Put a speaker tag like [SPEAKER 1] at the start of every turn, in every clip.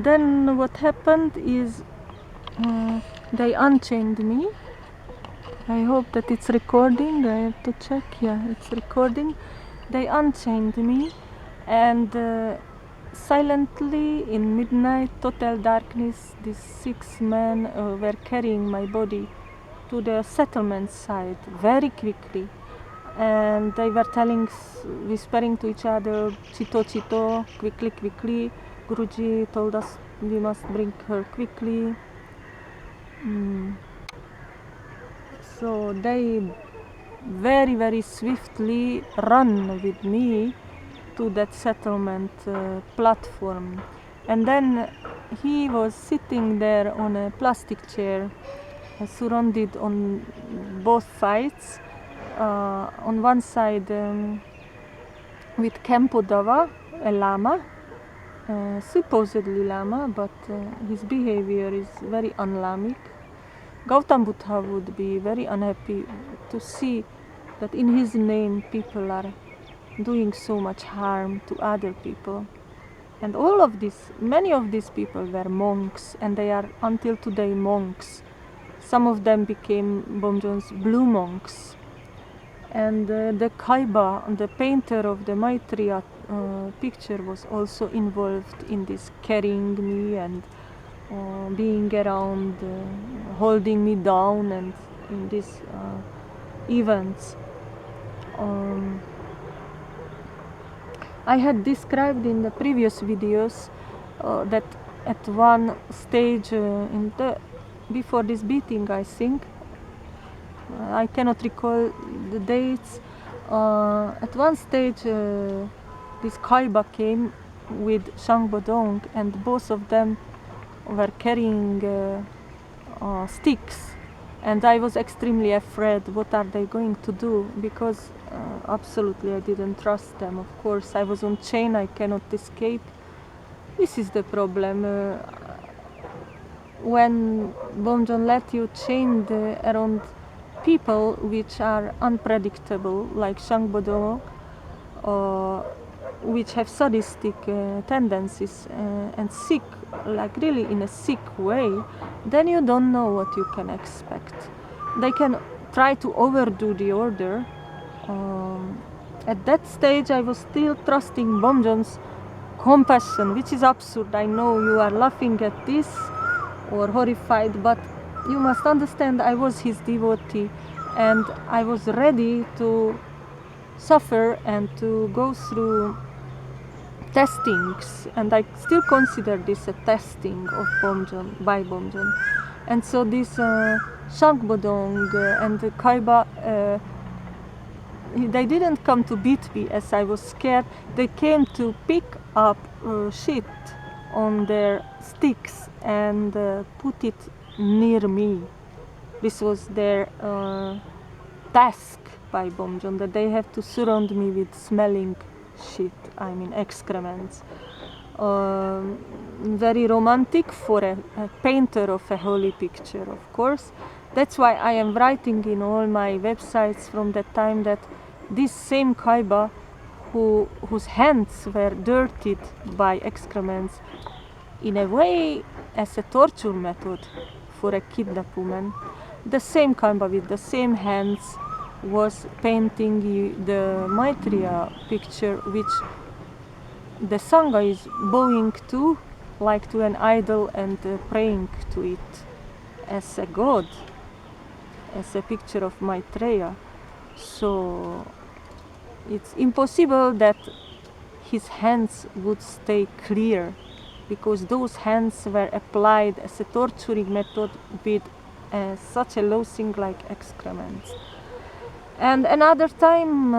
[SPEAKER 1] then what happened is they unchained me. I hope that it's recording. I have to check. Yeah, it's recording. They unchained me, and silently in midnight, total darkness, these 6 men were carrying my body to the settlement site very quickly. And they were whispering to each other, "Chito, Chito, quickly, quickly. Guruji told us we must bring her quickly." So they very, very swiftly run with me to that settlement platform. And then he was sitting there on a plastic chair, surrounded on both sides. On one side with Khenpo Dawa, a lama, supposedly lama, but his behavior is very unlamic. Gautam Buddha would be very unhappy to see that in his name people are doing so much harm to other people. And many of these people were monks, and they are until today monks. Some of them became Bomjon's blue monks. And the Kaiba, the painter of the Maitriya picture, was also involved in this carrying me and being around, holding me down, and in these events. I had described in the previous videos that at one stage before this beating, I think, I cannot recall the dates, at one stage this Kaiba came with Shangbodong, and both of them were carrying sticks, and I was extremely afraid. What are they going to do? Because absolutely I didn't trust them. Of course, I was on chain, I cannot escape. This is the problem. When Bomjon let you chained around people which are unpredictable, like Shangbodong, which have sadistic tendencies and sick, like really in a sick way, then you don't know what you can expect. They can try to overdo the order. At that stage I was still trusting Bomjon's compassion, which is absurd. I know you are laughing at this or horrified, but you must understand I was his devotee, and I was ready to suffer and to go through testings, and I still consider this a testing of Bomjon, by Bomjon. And so this Shangbodong and the Kaiba, they didn't come to beat me as I was scared. They came to pick up shit on their sticks and put it near me. This was their task by Bomjon, that they have to surround me with smelling shit, I mean excrements. Very romantic for a painter of a holy picture, of course. That's why I am writing in all my websites from that time that this same Kaiba, whose hands were dirtied by excrements, in a way as a torture method for a kidnapped woman, the same Kaiba with the same hands was painting the Maitriya picture, which the Sangha is bowing to, like to an idol, and praying to it as a god, as a picture of Maitreya. So it's impossible that his hands would stay clear, because those hands were applied as a torturing method with such a loathing like excrements. And another time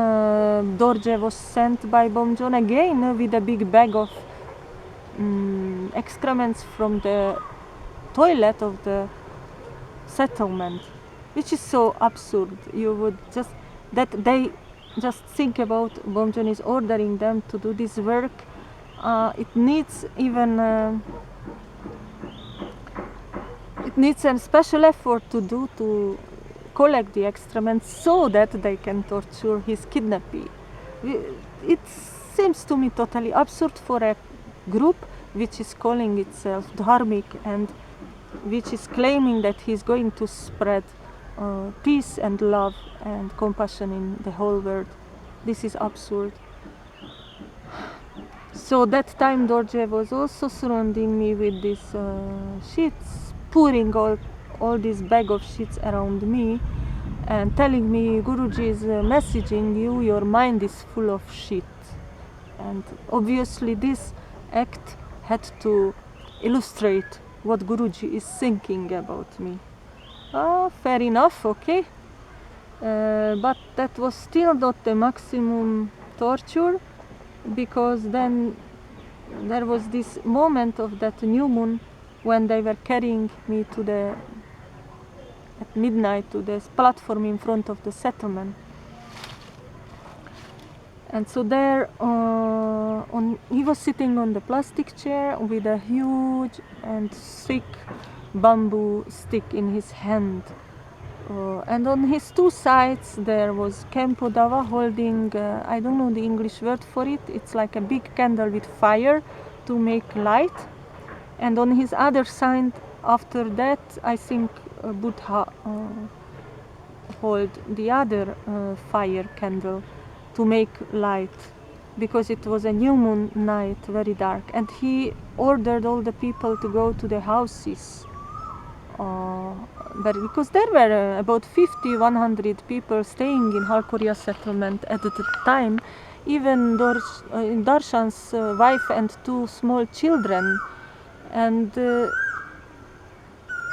[SPEAKER 1] Dorje was sent by Bomjon again with a big bag of excrements from the toilet of the settlement, which is so absurd. You would just, that they just think about Bomjon is ordering them to do this work. It needs even it needs a special effort to do to collect the excrements so that they can torture his kidnappee. It seems to me totally absurd for a group which is calling itself dharmic and which is claiming that he's going to spread peace and love and compassion in the whole world. This is absurd. So that time Dorje was also surrounding me with these sheets, pouring all this bag of sheets around me and telling me, Guruji is messaging you, your mind is full of shit. And obviously this act had to illustrate what Guruji is thinking about me. Fair enough, okay. But that was still not the maximum torture, because then there was this moment of that new moon when they were carrying me at midnight to this platform in front of the settlement. And so there he was sitting on the plastic chair with a huge and thick bamboo stick in his hand. And on his two sides there was Khenpo Dawa holding, I don't know the English word for it, it's like a big candle with fire to make light. And on his other side, after that, I think Budha hold the other fire candle to make light, because it was a new moon night, very dark. And he ordered all the people to go to the houses. But because there were about 100 people staying in Halkhoriya settlement at the time, even Darshan's wife and two small children. And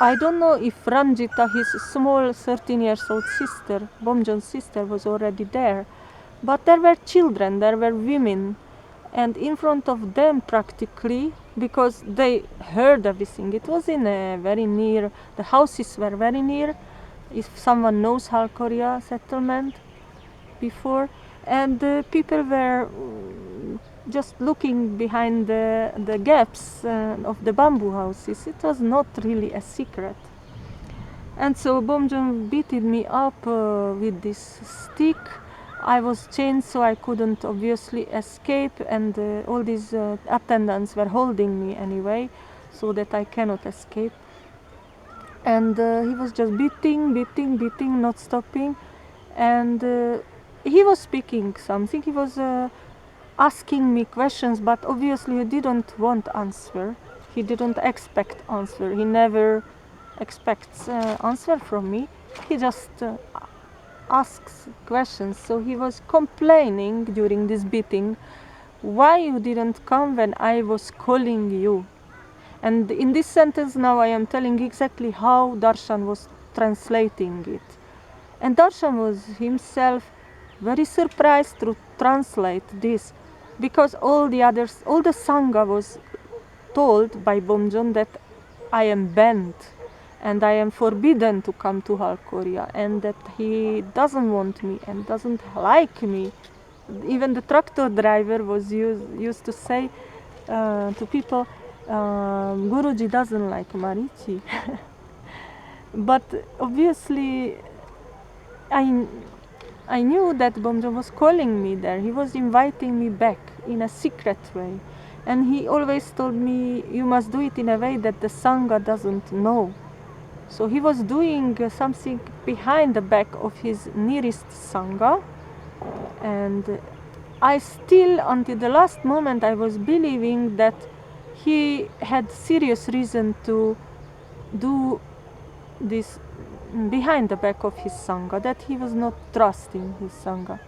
[SPEAKER 1] I don't know if Ranjita, his small 13-year-old sister, Bomjon's sister, was already there. But there were children, there were women, and in front of them practically, because they heard everything. It was in a very near, the houses were very near, if someone knows Halkhoriya settlement before, and people were just looking behind the gaps of the bamboo houses. It was not really a secret. And so Bomjon beated me up with this stick. I was chained, so I couldn't obviously escape, and all these attendants were holding me anyway, so that I cannot escape. And he was just beating, not stopping. And he was speaking something. He was asking me questions, but obviously he didn't want answer. He didn't expect answer. He never expects answer from me. He just asks questions. So he was complaining during this beating, why you didn't come when I was calling you. And in this sentence now I am telling exactly how Darshan was translating it. And Darshan was himself very surprised to translate this, because all the Sangha was told by Bomjon that I am banned and I am forbidden to come to Halkhoriya, and that he doesn't want me and doesn't like me. Even the tractor driver was used to say to people, Guruji doesn't like Marici. But obviously I knew that Bomjon was calling me there. He was inviting me back in a secret way. And he always told me, you must do it in a way that the Sangha doesn't know. So he was doing something behind the back of his nearest Sangha. And I still, until the last moment, I was believing that he had serious reason to do this behind the back of his Sangha, that he was not trusting his Sangha.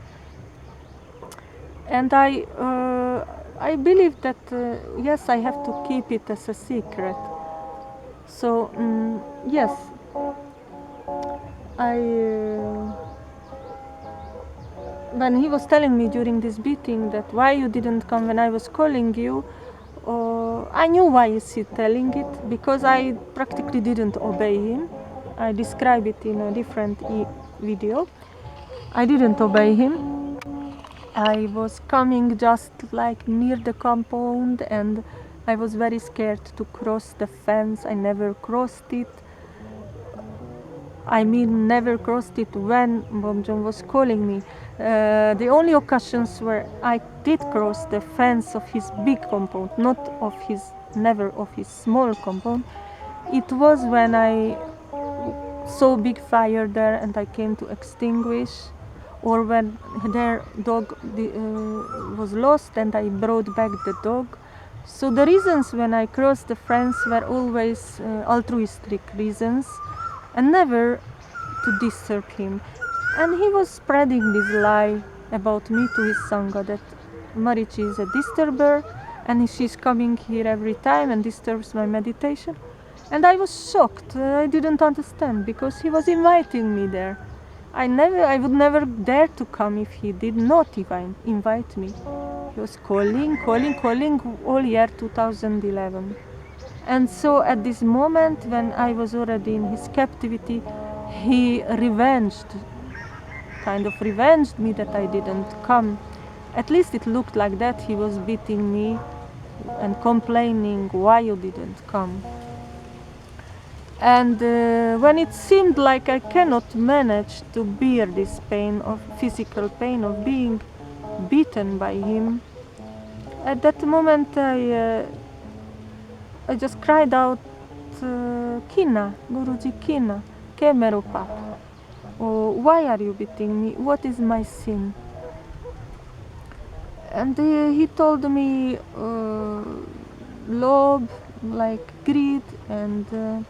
[SPEAKER 1] And I believe that, yes, I have to keep it as a secret. So, yes, when he was telling me during this beating that why you didn't come when I was calling you, I knew why is he telling it, because I practically didn't obey him. I describe it in a different video. I didn't obey him. I was coming just like near the compound, and I was very scared to cross the fence. I never crossed it. I mean, never crossed it when Bomjon was calling me. The only occasions where I did cross the fence of his big compound, not of his never of his small compound. It was when I saw big fire there and I came to extinguish, or when their dog was lost and I brought back the dog. So the reasons when I crossed the France were always altruistic reasons and never to disturb him. And he was spreading this lie about me to his Sangha, that Marici is a disturber and she's coming here every time and disturbs my meditation. And I was shocked. I didn't understand, because he was inviting me there. I would never dare to come if he did not invite me. He was calling all year 2011. And so at this moment, when I was already in his captivity, he kind of revenged me that I didn't come. At least it looked like that. He was beating me and complaining, why you didn't come. And when it seemed like I cannot manage to bear this pain, of physical pain of being beaten by him, at that moment I just cried out, Kina, Guruji Kina, ke mero pap? Oh, why are you beating me? What is my sin? And he told me love, like greed and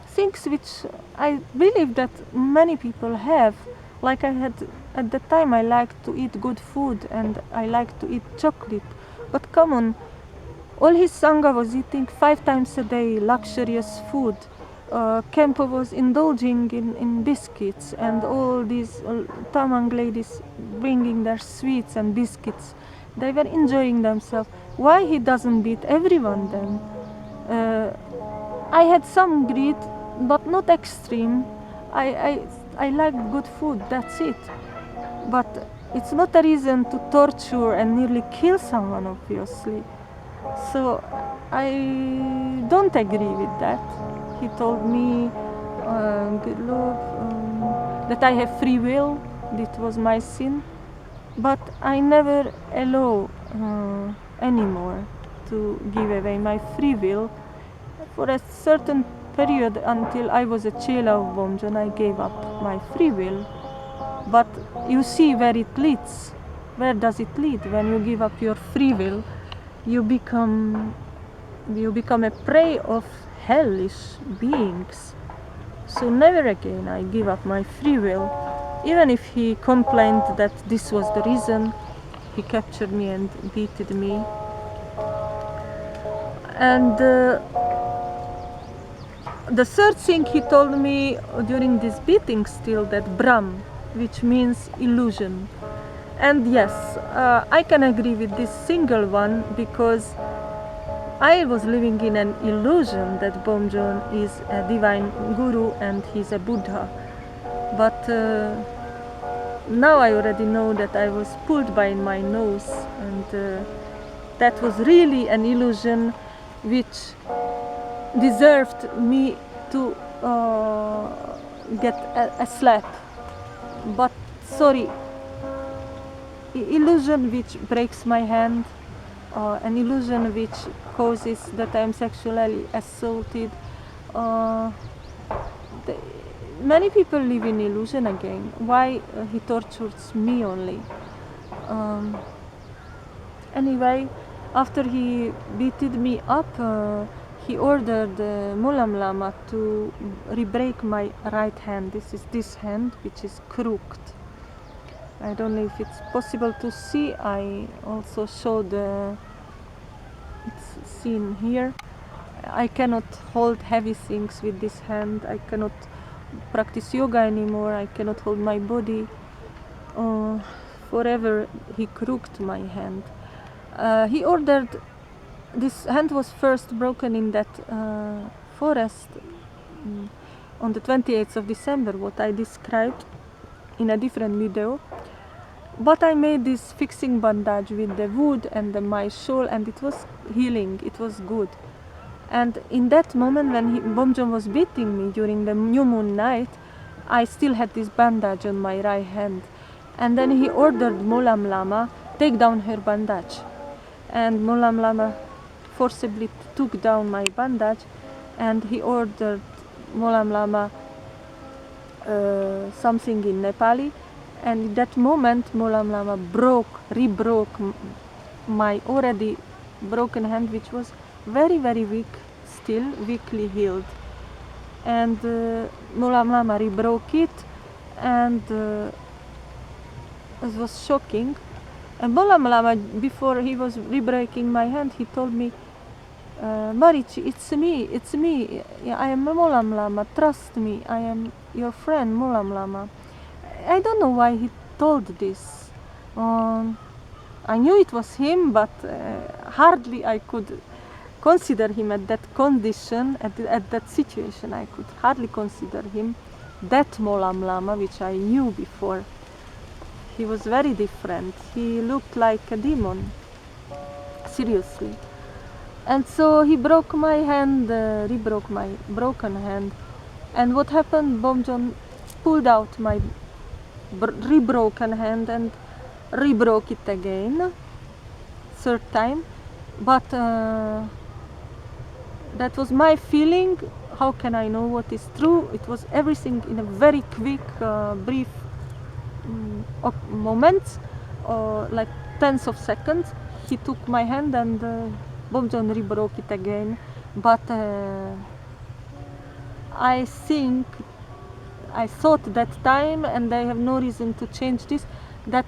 [SPEAKER 1] things which I believe that many people have. Like I had at the time, I liked to eat good food and I liked to eat chocolate. But come on, all his Sangha was eating 5 times a day luxurious food. Khenpo was indulging in biscuits, and all these Tamang ladies bringing their sweets and biscuits. They were enjoying themselves. Why he doesn't beat everyone then? I had some greed, but not extreme. I like good food, that's it. But it's not a reason to torture and nearly kill someone, obviously. So I don't agree with that. He told me good love, that I have free will. That was my sin. But I never allow anymore to give away my free will. For a certain period, until I was a chela of Bomjon, I gave up my free will. But you see where it leads. Where does it lead? When you give up your free will, you become a prey of hellish beings. So never again I give up my free will. Even if he complained that this was the reason he captured me and beated me. And the third thing he told me during this beating still, that Brahm, which means illusion. And yes, I can agree with this single one, because I was living in an illusion that Bomjon is a divine guru and he's a Buddha. But now I already know that I was pulled by my nose, and that was really an illusion which deserved me to get a slap. But sorry, illusion which breaks my hand, an illusion which causes that I am sexually assaulted. Many people live in illusion again. Why he tortures me only? Anyway, after he beated me up, he ordered Molam lama to re-break my right hand. This is this hand, which is crooked. I don't know if it's possible to see. I also showed it's seen here. I cannot hold heavy things with this hand. I cannot practice yoga anymore. I cannot hold my body. Forever he crooked my hand. He ordered, this hand was first broken in that forest on the 28th of December, what I described in a different video. But I made this fixing bandage with the wood and my shawl, and it was healing, it was good. And in that moment when Bomjon was beating me during the new moon night, I still had this bandage on my right hand. And then he ordered Molam lama take down her bandage. And Molam lama forcibly took down my bandage, and he ordered Molam Lama something in Nepali, and in that moment Molam Lama re-broke my already broken hand, which was very, very weak, still weakly healed. And Molam Lama re-broke it, and it was shocking. And Molam Lama, before he was re-breaking my hand, he told me, Marici, it's me, I am Molam Lama, trust me, I am your friend Molam Lama. I don't know why he told this. I knew it was him, but hardly I could consider him at that condition, at that situation. I could hardly consider him that Molam Lama, which I knew before. He was very different. He looked like a demon, seriously. And so he broke my hand, re-broke my broken hand. And what happened? Bomjon pulled out my re-broken hand and re-broke it again, third time. But that was my feeling. How can I know what is true? It was everything in a very quick, brief moments, like tenths of seconds. He took my hand and Bomjon re-broke it again. But I thought that time, and I have no reason to change this, that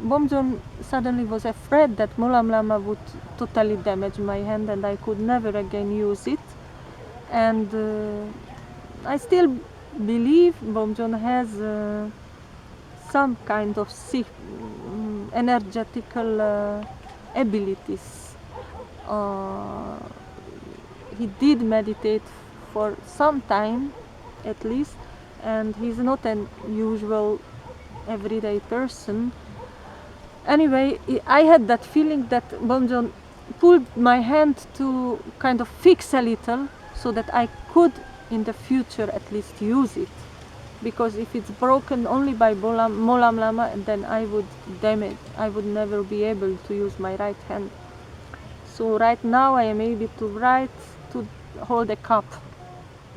[SPEAKER 1] Bomjon suddenly was afraid that Molam Lama would totally damage my hand and I could never again use it. And I still believe Bomjon has some kind of energetical abilities. He did meditate for some time at least, and he's not an usual everyday person. Anyway, I had that feeling that Bomjon pulled my hand to kind of fix a little so that I could in the future at least use it. Because if it's broken only by Molam Lama, then I would never be able to use my right hand. So right now I am able to hold a cup,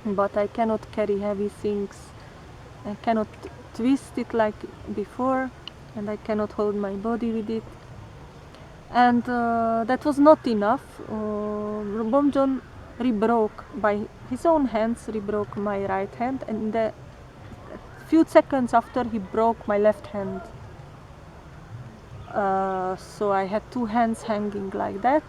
[SPEAKER 1] but I cannot carry heavy things. I cannot twist it like before, and I cannot hold my body with it. And that was not enough. Bomjon re-broke by his own hands, re-broke my right hand, and the few seconds after he broke my left hand. So I had two hands hanging like that.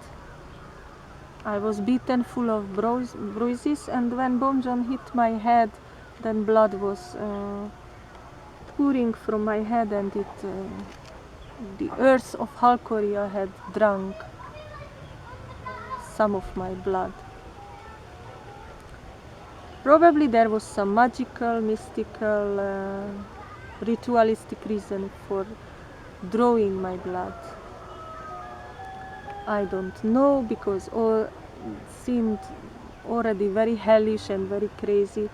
[SPEAKER 1] I was beaten, full of bruises, and when Bomjon hit my head, then blood was pouring from my head, and the earth of Halkhoriya had drunk some of my blood. Probably there was some magical, mystical, ritualistic reason for drawing my blood. I don't know, because all seemed already very hellish and very crazy.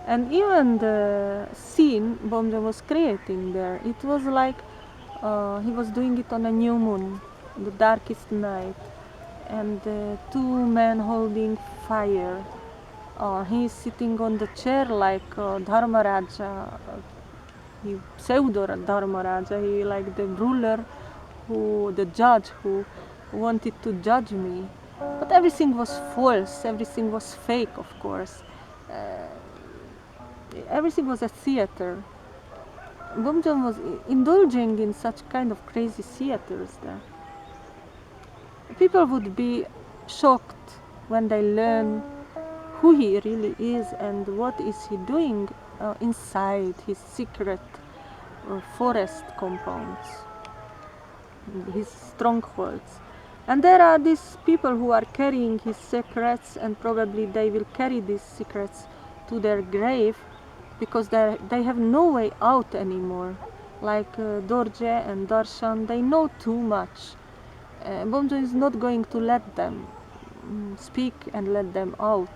[SPEAKER 1] And even the scene Bomjon was creating there, it was like he was doing it on a new moon, the darkest night, and two men holding fire. He's sitting on the chair like Dharma Raja, pseudo Dharma Raja, he like the ruler, the judge who wanted to judge me. But everything was false, everything was fake, of course. Everything was a theater. Bomjon was indulging in such kind of crazy theaters there. People would be shocked when they learn who he really is and what is he doing inside his secret forest compounds, his strongholds. And there are these people who are carrying his secrets, and probably they will carry these secrets to their grave, because they have no way out anymore. Like Dorje and Darshan, they know too much. Bomjon is not going to let them speak and let them out.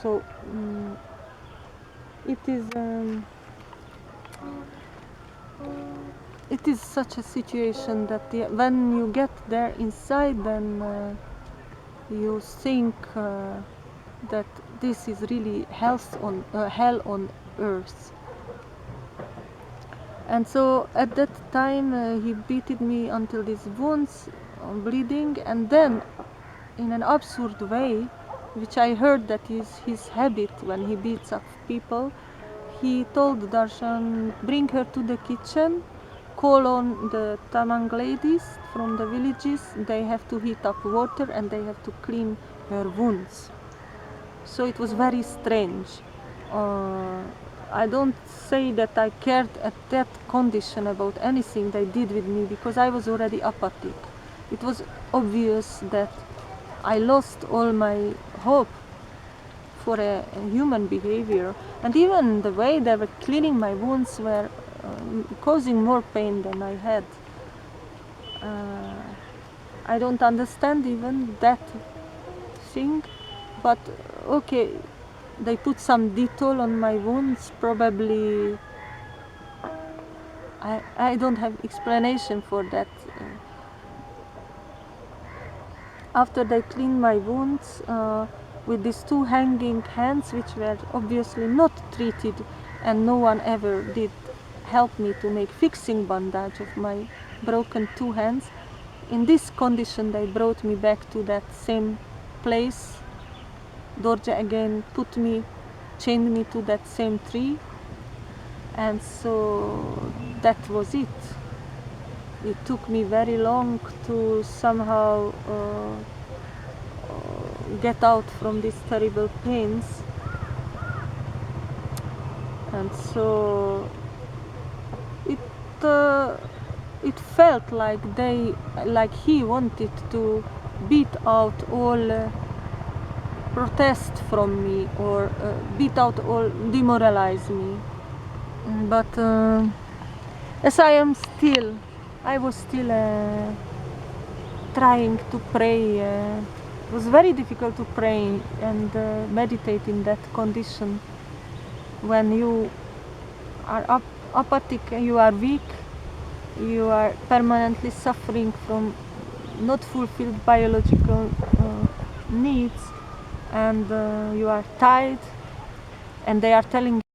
[SPEAKER 1] So it is such a situation that when you get there inside, then you think that this is really hell on earth. And so at that time he beated me until these wounds bleeding, and then in an absurd way, which I heard that is his habit when he beats up people, he told Darshan, bring her to the kitchen, call on the Tamang ladies from the villages, they have to heat up water and they have to clean her wounds. So it was very strange. I don't say that I cared at that condition about anything they did with me, because I was already apathic. It was obvious that I lost all my hope for a human behavior, and even the way they were cleaning my wounds were causing more pain than I had. I don't understand even that thing, but okay, they put some Dettol on my wounds, probably. I don't have explanation for that. After they cleaned my wounds with these two hanging hands, which were obviously not treated, and no one ever did help me to make fixing bandage of my broken two hands. In this condition they brought me back to that same place. Dorje again chained me to that same tree, and so that was it. It took me very long to somehow get out from these terrible pains, and so it felt like he wanted to beat out all protest from me, or demoralize me. But as I was still trying to pray. It was very difficult to pray and meditate in that condition when you are apathic, you are weak, you are permanently suffering from not fulfilled biological needs, and you are tired, and they are telling